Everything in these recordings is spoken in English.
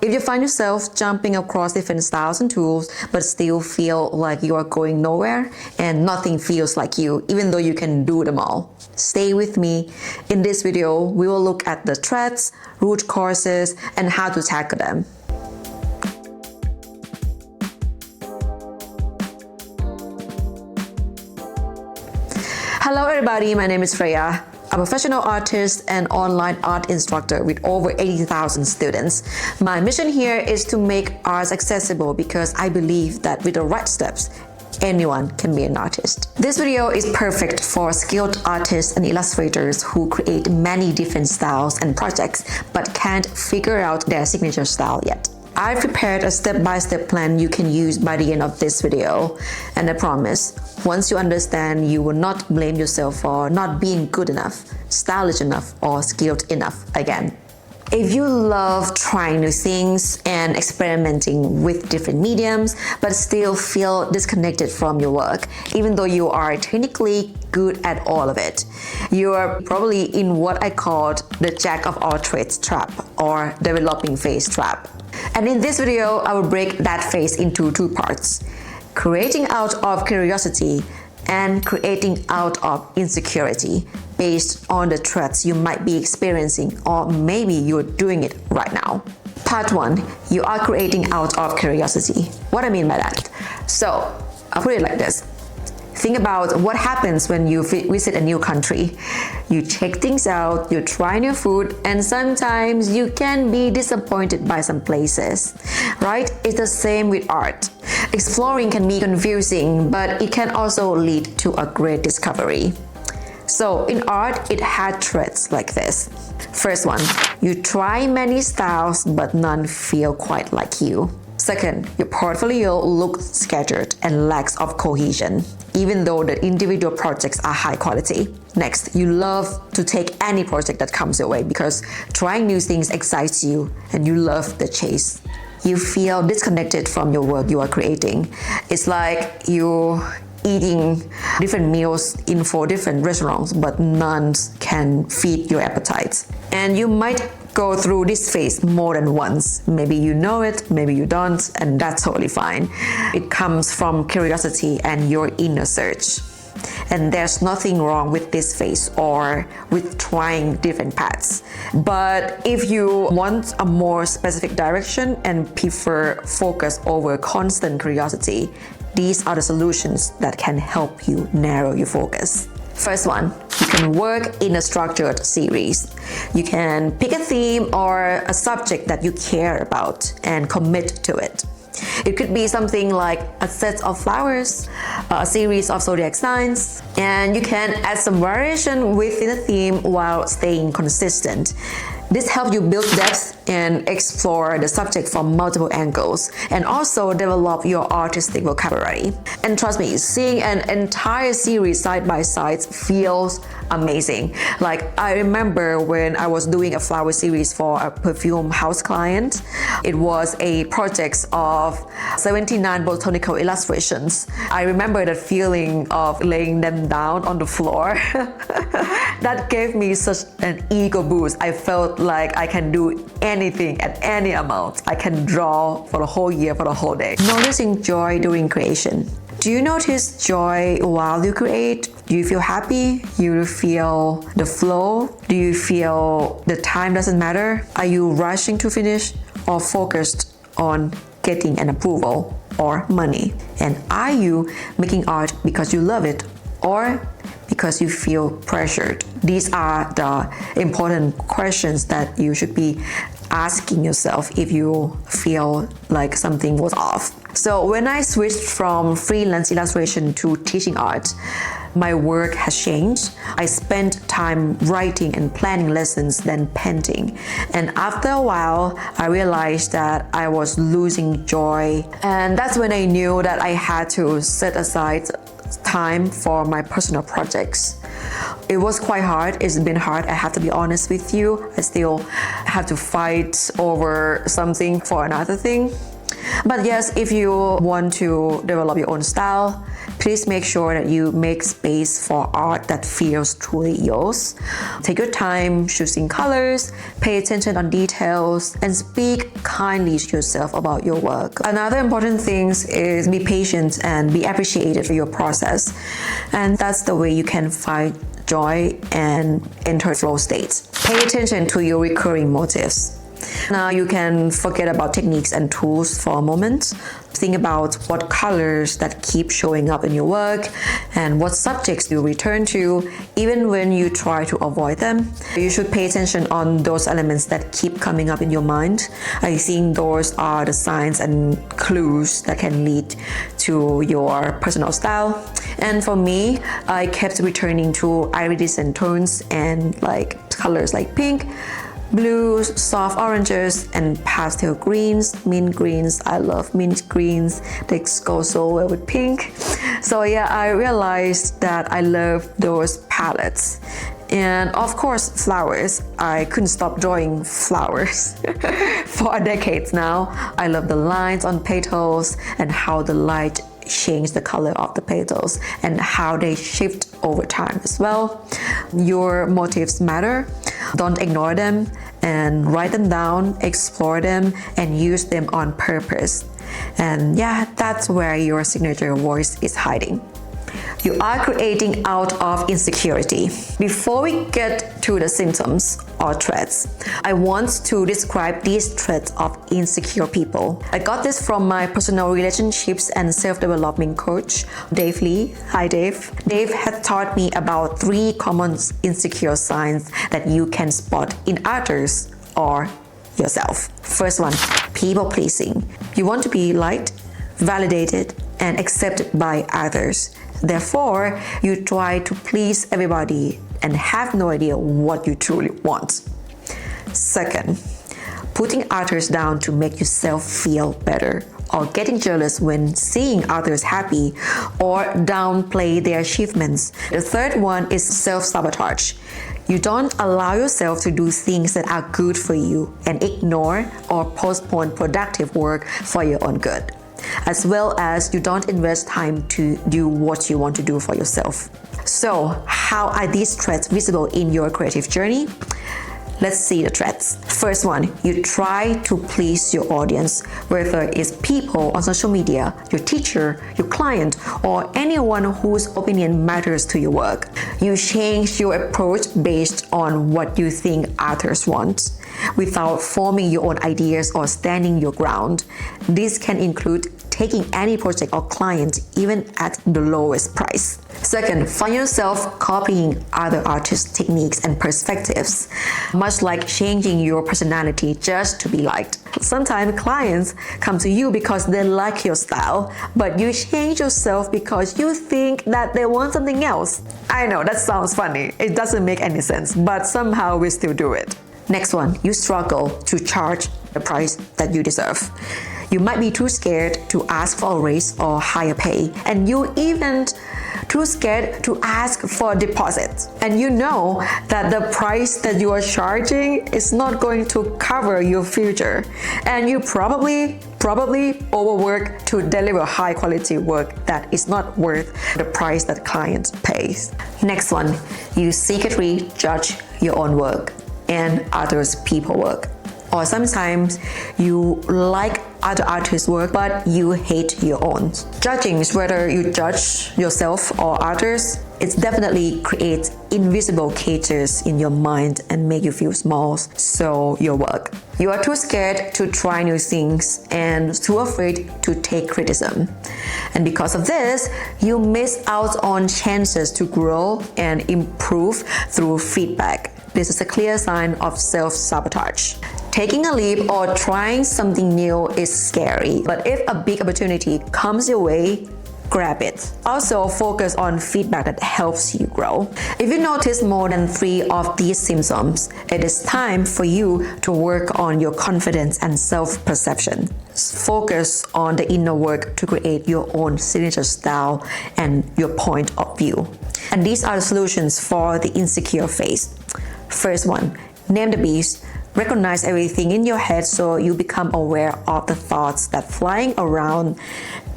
If you find yourself jumping across different styles and tools, but still feel like you are going nowhere and nothing feels like you, even though you can do them all, stay with me. In this video, we will look at the threats, root causes, and how to tackle them. Hello everybody, my name is Freya. I'm a professional artist and online art instructor with over 80,000 students. My mission here is to make arts accessible because I believe that with the right steps, anyone can be an artist. This video is perfect for skilled artists and illustrators who create many different styles and projects but can't figure out their signature style yet. I've prepared a step-by-step plan you can use by the end of this video, and I promise, once you understand, you will not blame yourself for not being good enough, stylish enough, or skilled enough again. If you love trying new things and experimenting with different mediums, but still feel disconnected from your work, even though you are technically good at all of it, you are probably in what I called the jack of all trades trap or developing phase trap. And in this video, I will break that phase into two parts: creating out of curiosity and creating out of insecurity based on the threats you might be experiencing, or maybe you're doing it right now. Part 1, you are creating out of curiosity. What I mean by that? So, I'll put it like this. Think about what happens when you visit a new country. You check things out, you try new food, and sometimes you can be disappointed by some places, right? It's the same with art. Exploring can be confusing, but it can also lead to a great discovery. So in art, it had threats like this. First one, you try many styles, but none feel quite like you. Second, your portfolio looks scattered and lacks of cohesion, even though the individual projects are high quality. Next, you love to take any project that comes your way because trying new things excites you and you love the chase. You feel disconnected from your work you are creating. It's like you're eating different meals in 4 different restaurants, but none can feed your appetite. And you might go through this phase more than once. Maybe you know it, maybe you don't, and that's totally fine. It comes from curiosity and your inner search. And there's nothing wrong with this phase or with trying different paths. But if you want a more specific direction and prefer focus over constant curiosity, these are the solutions that can help you narrow your focus. First one, you can work in a structured series. You can pick a theme or a subject that you care about and commit to it. It could be something like a set of flowers, a series of zodiac signs, and you can add some variation within the theme while staying consistent. This helps you build depth and explore the subject from multiple angles, and also develop your artistic vocabulary. And trust me, seeing an entire series side by side feels amazing. Like, I remember when I was doing a flower series for a perfume house client. It was a project of 79 botanical illustrations. I remember that feeling of laying them down on the floor. That gave me such an ego boost. I felt like I can do anything at any amount. I can draw for the whole year, for the whole day. Noticing joy during creation. Do you notice joy while you create? Do you feel happy? Do you feel the flow? Do you feel the time doesn't matter? Are you rushing to finish or focused on getting an approval or money? And are you making art because you love it or because you feel pressured? These are the important questions that you should be asking yourself if you feel like something was off. So when I switched from freelance illustration to teaching art, my work has changed. I spent time writing and planning lessons than painting. And after a while, I realized that I was losing joy. And that's when I knew that I had to set aside time for my personal projects. It was quite hard. It's been hard. I have to be honest with you. I still have to fight over something for another thing. But yes, if you want to develop your own style, please make sure that you make space for art that feels truly yours. Take your time choosing colors, pay attention on details, and speak kindly to yourself about your work. Another important thing is be patient and be appreciated for your process. And that's the way you can find joy and enter flow states. Pay attention to your recurring motives. Now you can forget about techniques and tools for a moment. Think about what colors that keep showing up in your work and what subjects you return to, even when you try to avoid them. You should pay attention on those elements that keep coming up in your mind. I think those are the signs and clues that can lead to your personal style. And for me, I kept returning to iridescent tones and colors like pink, blues, soft oranges, and pastel greens, mint greens. I love mint greens. They go so well with pink. So yeah, I realized that I love those palettes. And of course, flowers. I couldn't stop drawing flowers for decades now. I love the lines on petals and how the light change the color of the petals and how they shift over time as well. Your motives matter. Don't ignore them and write them down, explore them, and use them on purpose. And yeah, that's where your signature voice is hiding. You are creating out of insecurity. Before we get to the symptoms or traits, I want to describe these traits of insecure people. I got this from my personal relationships and self-development coach, Dave Lee. Hi, Dave. Dave had taught me about 3 common insecure signs that you can spot in others or yourself. First one, people pleasing. You want to be liked, validated, and accepted by others. Therefore, you try to please everybody and have no idea what you truly want. Second, putting others down to make yourself feel better, or getting jealous when seeing others happy, or downplay their achievements. The third one is self-sabotage. You don't allow yourself to do things that are good for you and ignore or postpone productive work for your own good, as well as you don't invest time to do what you want to do for yourself. So, how are these traits visible in your creative journey? Let's see the traits. First one, you try to please your audience, whether it's people on social media, your teacher, your client, or anyone whose opinion matters to your work. You change your approach based on what you think others want, without forming your own ideas or standing your ground. This can include taking any project or client even at the lowest price. Second, find yourself copying other artists' techniques and perspectives, much like changing your personality just to be liked. Sometimes clients come to you because they like your style, but you change yourself because you think that they want something else. I know that sounds funny. It doesn't make any sense, but somehow we still do it. Next one, you struggle to charge the price that you deserve. You might be too scared to ask for a raise or higher pay, and you even too scared to ask for a deposit. And you know that the price that you are charging is not going to cover your future, and you probably overwork to deliver high quality work that is not worth the price that client pays. Next one, you secretly judge your own work and others' people work. Or sometimes you like other artists' work, but you hate your own. Judging is whether you judge yourself or others. It definitely creates invisible cages in your mind and make you feel small, so your work. You are too scared to try new things and too afraid to take criticism. And because of this, you miss out on chances to grow and improve through feedback. This is a clear sign of self-sabotage. Taking a leap or trying something new is scary, but if a big opportunity comes your way, grab it. Also, focus on feedback that helps you grow. If you notice more than 3 of these symptoms, it is time for you to work on your confidence and self-perception. Focus on the inner work to create your own signature style and your point of view. And these are the solutions for the insecure phase. First one, name the beast, recognize everything in your head so you become aware of the thoughts that flying around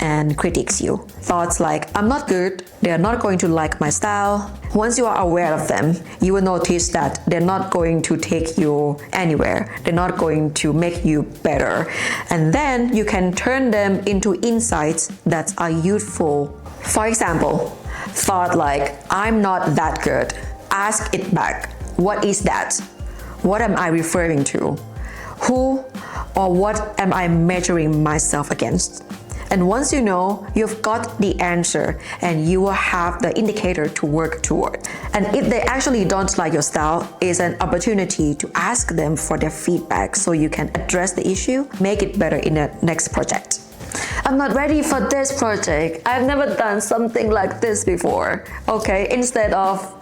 and critiques you. Thoughts like, I'm not good, they're not going to like my style. Once you are aware of them, you will notice that they're not going to take you anywhere. They're not going to make you better. And then you can turn them into insights that are useful. For example, thought like, I'm not that good. Ask it back. What is that? What am I referring to? Who or what am I measuring myself against? And once you know, you've got the answer and you will have the indicator to work toward. And if they actually don't like your style, it's an opportunity to ask them for their feedback so you can address the issue, make it better in the next project. I'm not ready for this project. I've never done something like this before. Okay, instead of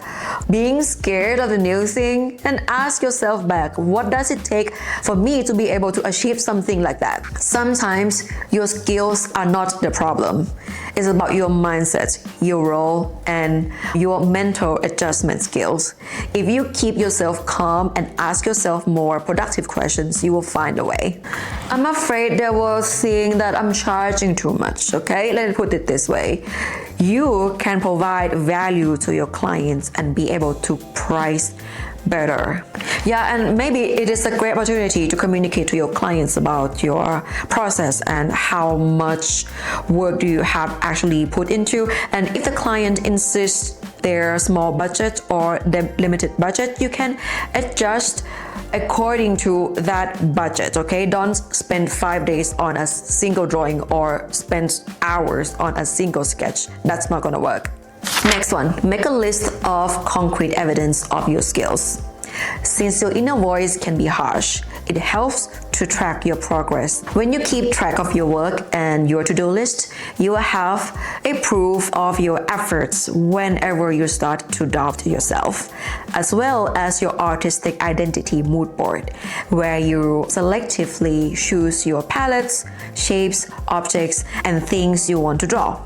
being scared of the new thing, and ask yourself back, what does it take for me to be able to achieve something like that? Sometimes your skills are not the problem. It's about your mindset, your role, and your mental adjustment skills. If you keep yourself calm and ask yourself more productive questions, you will find a way. I'm afraid they will think that I'm charging too much, okay? Let me put it this way. You can provide value to your clients and be able to price better. Yeah, and maybe it is a great opportunity to communicate to your clients about your process and how much work do you have actually put into. And if the client insists their small budget or the limited budget, you can adjust according to that budget, okay? Don't spend 5 days on a single drawing or spend hours on a single sketch. That's not gonna work. Next one, make a list of concrete evidence of your skills. Since your inner voice can be harsh, it helps to track your progress. When you keep track of your work and your to-do list, you will have a proof of your efforts whenever you start to doubt yourself, as well as your artistic identity mood board, where you selectively choose your palettes, shapes, objects, and things you want to draw.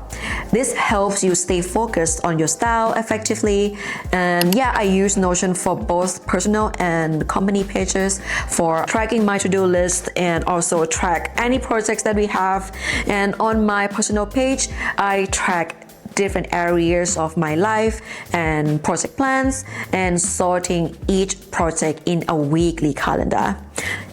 This helps you stay focused on your style effectively. And yeah, I use Notion for both personal and company pages for tracking my to-do list and also track any projects that we have. And on my personal page, I track different areas of my life and project plans and sorting each project in a weekly calendar.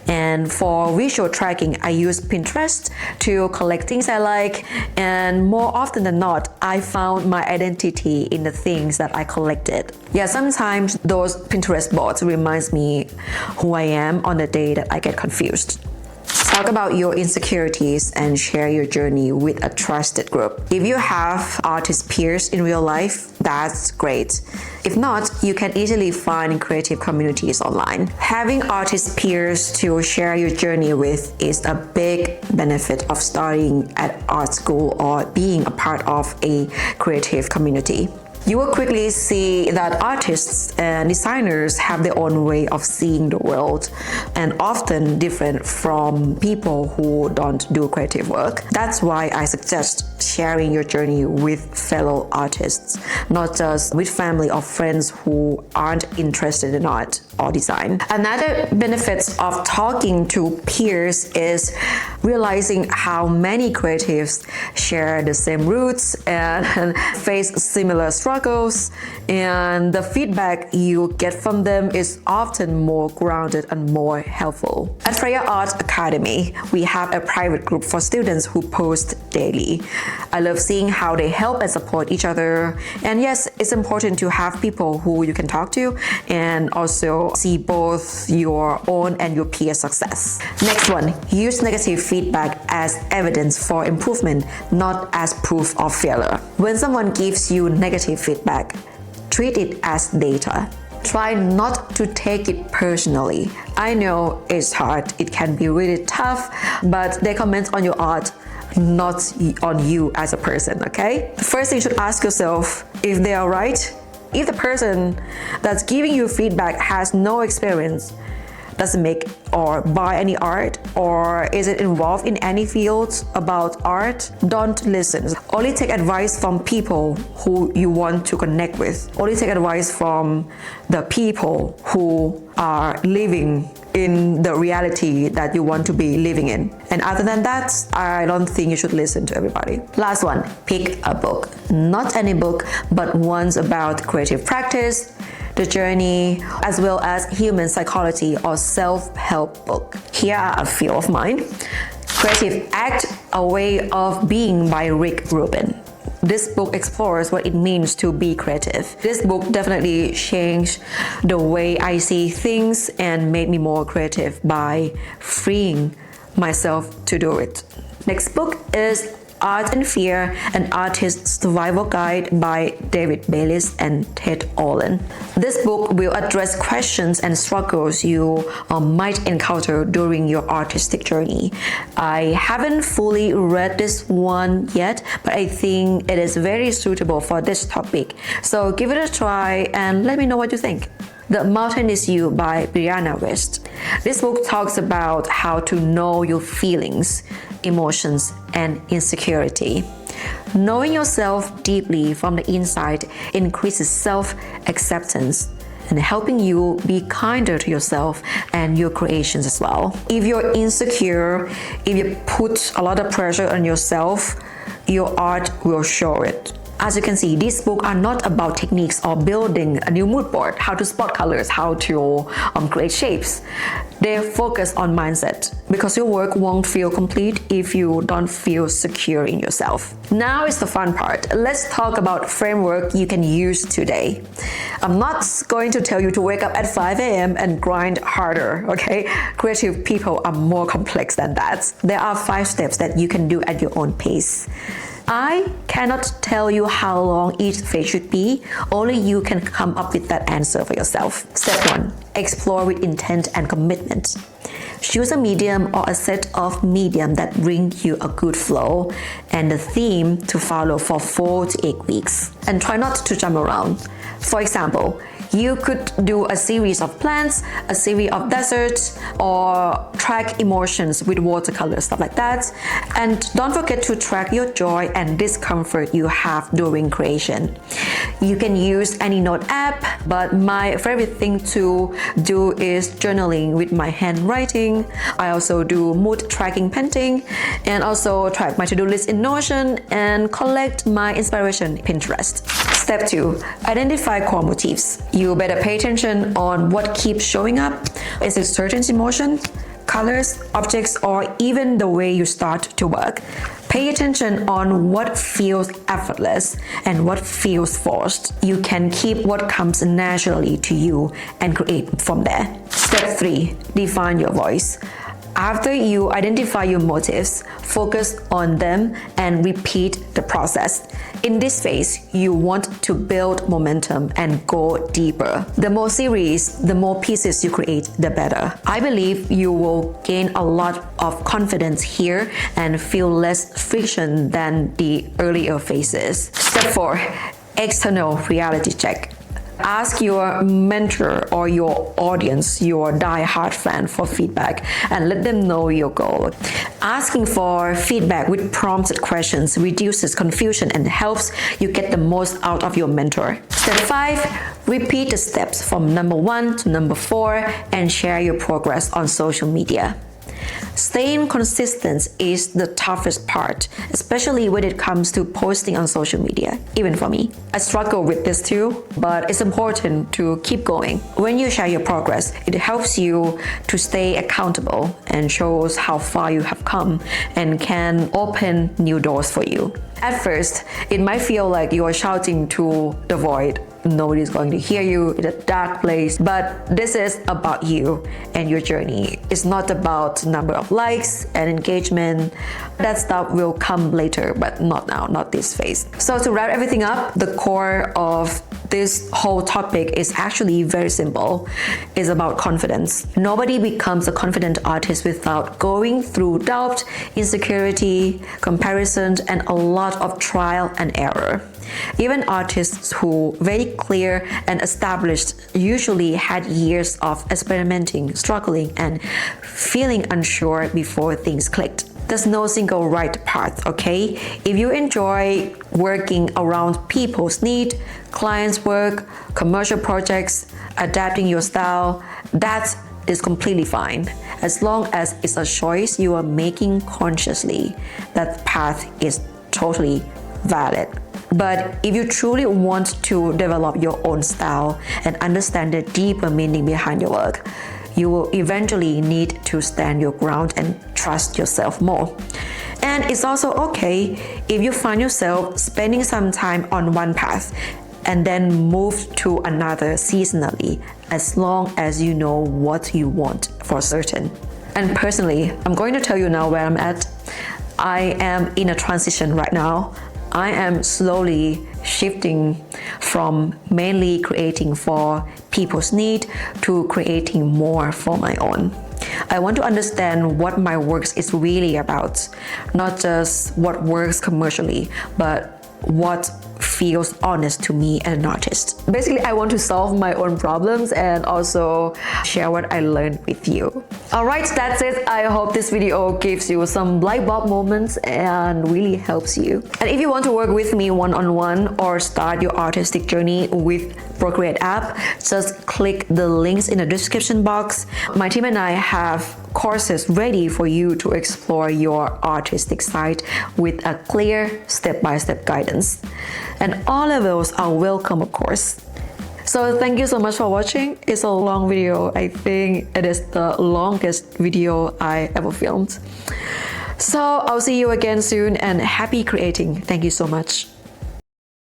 And for visual tracking, I use Pinterest to collect things I like, and more often than not, I found my identity in the things that I collected. Yeah, sometimes those Pinterest boards reminds me who I am on the day that I get confused. Talk about your insecurities and share your journey with a trusted group. If you have artist peers in real life, that's great. If not, you can easily find creative communities online. Having artist peers to share your journey with is a big benefit of starting at art school or being a part of a creative community. You will quickly see that artists and designers have their own way of seeing the world and often different from people who don't do creative work. That's why I suggest sharing your journey with fellow artists, not just with family or friends who aren't interested in art or design. Another benefit of talking to peers is realizing how many creatives share the same roots and face similar struggles, and the feedback you get from them is often more grounded and more helpful. At Freya Art Academy, we have a private group for students who post daily. I love seeing how they help and support each other, and yes, it's important to have people who you can talk to and also see both your own and your peer success. Next one, use negative feedback as evidence for improvement, not as proof of failure. When someone gives you negative feedback, treat it as data. Try not to take it personally. I know it's hard, it can be really tough, but they comment on your art, not on you as a person, okay? First, you should ask yourself if they are right. If the person that's giving you feedback has no experience, doesn't make or buy any art or isn't involved in any fields about art, don't listen. Only take advice from people who you want to connect with. Only take advice from the people who are living in the reality that you want to be living in. And other than that, I don't think you should listen to everybody. Last one, pick a book. Not any book, but ones about creative practice, the journey, as well as human psychology or self-help book. Here are a few of mine. Creative Act, A Way of Being by Rick Rubin. This book explores what it means to be creative. This book definitely changed the way I see things and made me more creative by freeing myself to do it. Next book is Art and Fear, an Artist's Survival Guide by David Bayliss and Ted Olin. This book will address questions and struggles you might encounter during your artistic journey. I haven't fully read this one yet, but I think it is very suitable for this topic. So give it a try and let me know what you think. The Mountain Is You by Brianna West. This book talks about how to know your feelings, emotions, and insecurity. Knowing yourself deeply from the inside increases self-acceptance and helping you be kinder to yourself and your creations as well. If you're insecure, if you put a lot of pressure on yourself, your art will show it. As you can see, these books are not about techniques or building a new mood board, how to spot colors, how to create shapes. They focus on mindset because your work won't feel complete if you don't feel secure in yourself. Now is the fun part. Let's talk about framework you can use today. I'm not going to tell you to wake up at 5 a.m. and grind harder, okay? Creative people are more complex than that. There are 5 steps that you can do at your own pace. I cannot tell you how long each phase should be. Only you can come up with that answer for yourself. Step 1. Explore with intent and commitment. Choose a medium or a set of medium that bring you a good flow and a theme to follow for 4 to 8 weeks. And try not to jump around. For example, you could do a series of plants, a series of deserts, or track emotions with watercolor, stuff like that. And don't forget to track your joy and discomfort you have during creation. You can use any note app, but my favorite thing to do is journaling with my handwriting. I also do mood tracking painting, and also track my to-do list in Notion and collect my inspiration in Pinterest. Step 2. Identify core motifs. You better pay attention on what keeps showing up. Is it certain emotion, colors, objects, or even the way you start to work? Pay attention on what feels effortless and what feels forced. You can keep what comes naturally to you and create from there. Step 3. Define your voice. After you identify your motives, focus on them and repeat the process. In this phase, you want to build momentum and go deeper. The more series, the more pieces you create, the better. I believe you will gain a lot of confidence here and feel less friction than the earlier phases. Step 4. External reality check. Ask your mentor or your audience, your die-hard fan, for feedback and let them know your goal. Asking for feedback with prompted questions reduces confusion and helps you get the most out of your mentor. Step 5. Repeat the steps from number 1 to number 4 and share your progress on social media. Staying consistent is the toughest part, especially when it comes to posting on social media, even for me. I struggle with this too, but it's important to keep going. When you share your progress, it helps you to stay accountable and shows how far you have come and can open new doors for you. At first, it might feel like you are shouting to the void. Nobody's going to hear you in a dark place, but this is about you and your journey. It's not about number of likes and engagement. That stuff will come later, but not now, not this phase. So to wrap everything up, the core of this whole topic is actually very simple. It's about confidence. Nobody becomes a confident artist without going through doubt, insecurity, comparison, and a lot of trial and error. Even artists who very clear and established usually had years of experimenting, struggling, and feeling unsure before things clicked. There's no single right path, okay? If you enjoy working around people's need, clients' work, commercial projects, adapting your style, that is completely fine. As long as it's a choice you are making consciously, that path is totally valid. But if you truly want to develop your own style and understand the deeper meaning behind your work, you will eventually need to stand your ground and trust yourself more. And it's also okay if you find yourself spending some time on one path and then move to another seasonally, as long as you know what you want for certain. And personally, I'm going to tell you now where I'm at. I am in a transition right now. I am slowly shifting from mainly creating for people's need to creating more for my own. I want to understand what my works is really about, not just what works commercially, but what feels honest to me as an artist. Basically, I want to solve my own problems and also share what I learned with you. Alright, that's it. I hope this video gives you some light bulb moments and really helps you. And if you want to work with me one-on-one or start your artistic journey with Procreate app, just click the links in the description box. My team and I have courses ready for you to explore your artistic side with a clear step-by-step guidance. And all of those are welcome, of course. So thank you so much for watching. It's a long video. I think it is the longest video I ever filmed. So I'll see you again soon and happy creating. Thank you so much.